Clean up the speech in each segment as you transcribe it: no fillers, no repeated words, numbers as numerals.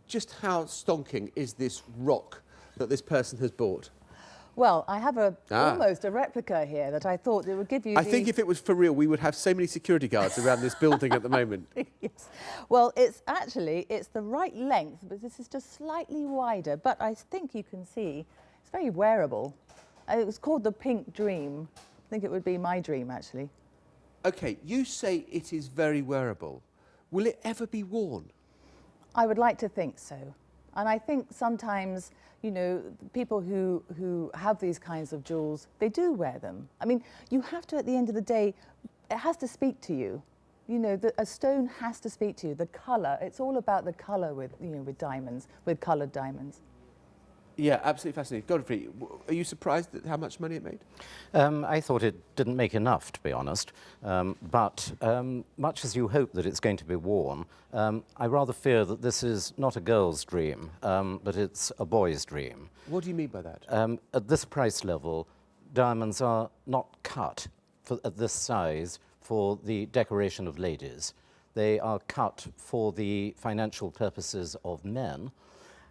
just how stonking is this rock that this person has bought? Well, I have almost a replica here that I thought it would give you. I think if it was for real, we would have so many security guards around this building at the moment. Yes. Well, it's the right length, but this is just slightly wider. But I think you can see it's very wearable. It was called the Pink Dream. I think it would be my dream, actually. OK, you say it is very wearable. Will it ever be worn? I would like to think so. And I think sometimes, you know, people who have these kinds of jewels, they do wear them. I mean, you have to, at the end of the day, it has to speak to you. You know, a stone has to speak to you. The colour, it's all about the colour with, you know, with diamonds, with coloured diamonds. Yeah, absolutely fascinating. Godfrey, are you surprised at how much money it made? I thought it didn't make enough, to be honest. But much as you hope that it's going to be worn, I rather fear that this is not a girl's dream, but it's a boy's dream. What do you mean by that? At this price level, diamonds are not cut at this size for the decoration of ladies. They are cut for the financial purposes of men.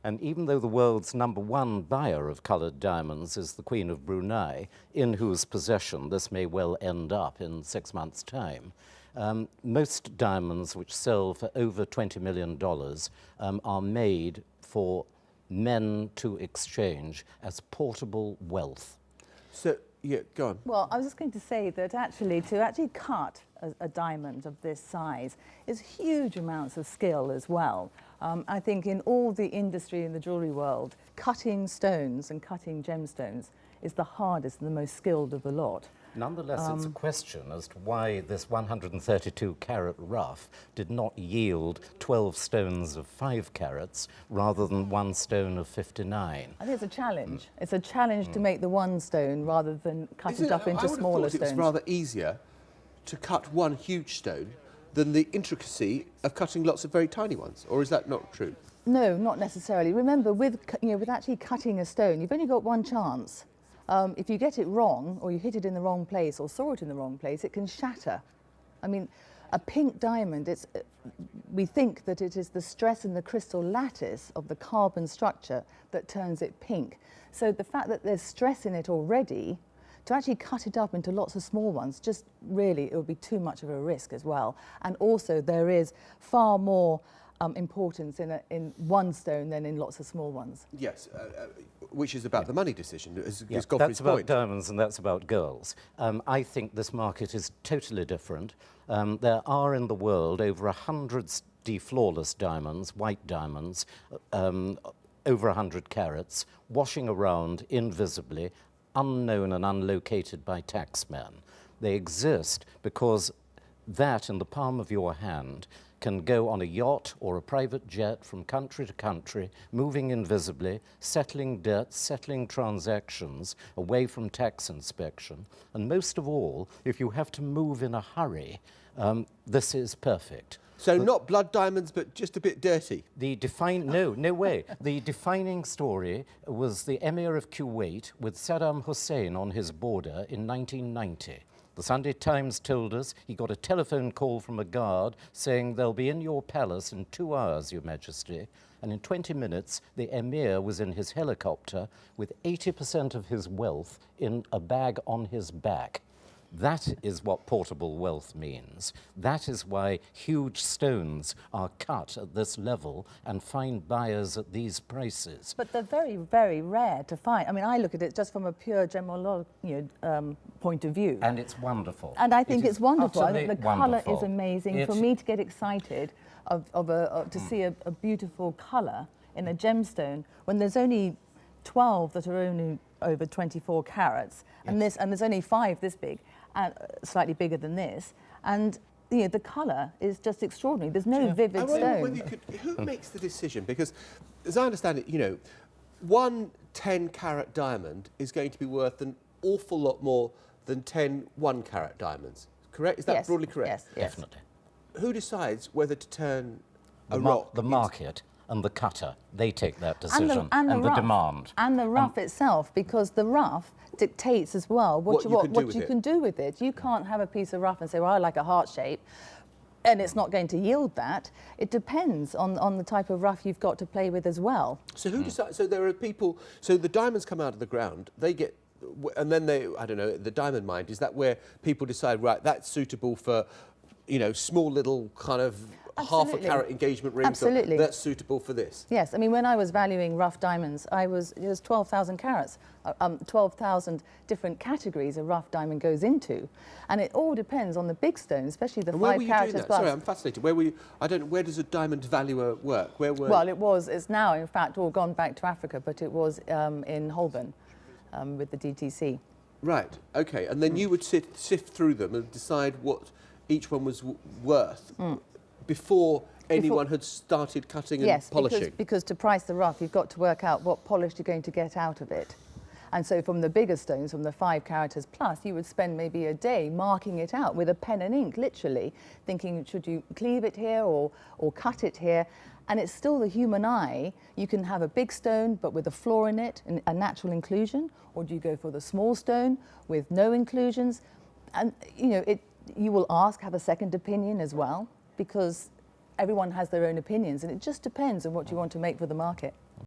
And even though the world's #1 buyer of coloured diamonds is the Queen of Brunei, in whose possession this may well end up in 6 months' time, most diamonds which sell for over $20 million are made for men to exchange as portable wealth. So, yeah, go on. Well, I was just going to say that to actually cut a diamond of this size is huge amounts of skill as well. I think in all the industry in the jewellery world, cutting stones and cutting gemstones is the hardest and the most skilled of the lot. Nonetheless, it's a question as to why this 132 carat rough did not yield 12 stones of 5 carats rather than 1 stone of 59. I think it's a challenge. It's a challenge to make the 1 stone rather than cut it up into smaller stones. It's rather easier to cut one huge stone than the intricacy of cutting lots of very tiny ones, or is that not true? No, not necessarily. Remember, with actually cutting a stone, you've only got one chance. If you get it wrong, or you hit it in the wrong place, or saw it in the wrong place, it can shatter. I mean, a pink diamond, we think that it is the stress in the crystal lattice of the carbon structure that turns it pink. So the fact that there's stress in it already, to actually cut it up into lots of small ones, just really, it would be too much of a risk as well. And also, there is far more importance in one stone than in lots of small ones. Yes, which is about the money decision, is Godfrey's that's about point. diamonds and that's about girls. I think this market is totally different. There are in the world over 100 flawless diamonds, white diamonds, over 100 carats, washing around invisibly, unknown and unlocated by taxmen. They exist because that in the palm of your hand can go on a yacht or a private jet from country to country, moving invisibly, settling debts, settling transactions away from tax inspection. And most of all, if you have to move in a hurry, this is perfect. So not blood diamonds, but just a bit dirty? No way. The defining story was the Emir of Kuwait with Saddam Hussein on his border in 1990. The Sunday Times told us he got a telephone call from a guard saying they'll be in your palace in 2 hours, Your Majesty. And in 20 minutes, the Emir was in his helicopter with 80% of his wealth in a bag on his back. That is what portable wealth means. That is why huge stones are cut at this level and find buyers at these prices. But they're very, very rare to find. I mean, I look at it just from a pure gemologist point of view. And it's wonderful. And I think it's wonderful. I think the colour wonderful. is amazing. For me to get excited to see a beautiful colour in a gemstone when there's only 12 that are only over 24 carats, yes. and there's only 5 this big, and slightly bigger than this, and the colour is just extraordinary. There's no vivid stone. Who makes the decision? Because, as I understand it, one 10-carat diamond is going to be worth an awful lot more than 10 1-carat diamonds. Correct? Is that broadly correct? Yes, definitely. Who decides whether to turn a rock? The market and the cutter, they take that decision, and the demand. And the rough itself, because the rough dictates as well what you can do with it. You can't have a piece of rough and say, well, I like a heart shape. and it's not going to yield that. It depends on the type of rough you've got to play with as well. So who decides? So there are people. So the diamonds come out of the ground. They get, and then they. I don't know. The diamond mine, is that where people decide? Right, that's suitable for, you know, small little kind of half a carat engagement rings. Absolutely. That's suitable for this. Yes, I mean, when I was valuing rough diamonds, it was 12,000 carats, 12,000 different categories a rough diamond goes into, and it all depends on the big stone, especially the 5 carats plus. Sorry, I'm fascinated. Where were you? I don't know. Where does a diamond valuer work? Where were? Well, it's now in fact all gone back to Africa, but it was in Holborn with the DTC. Right. Okay. And then you would sift through them and decide what each one was worth before anyone had started cutting and polishing. Yes, because to price the rough, you've got to work out what polish you're going to get out of it. And so from the bigger stones, from the 5 carats plus, you would spend maybe a day marking it out with a pen and ink, literally, thinking, should you cleave it here or cut it here? And it's still the human eye. You can have a big stone, but with a flaw in it, a natural inclusion, or do you go for the small stone with no inclusions? And, you know, you will have a second opinion as well, because everyone has their own opinions, and it just depends on what you want to make for the market.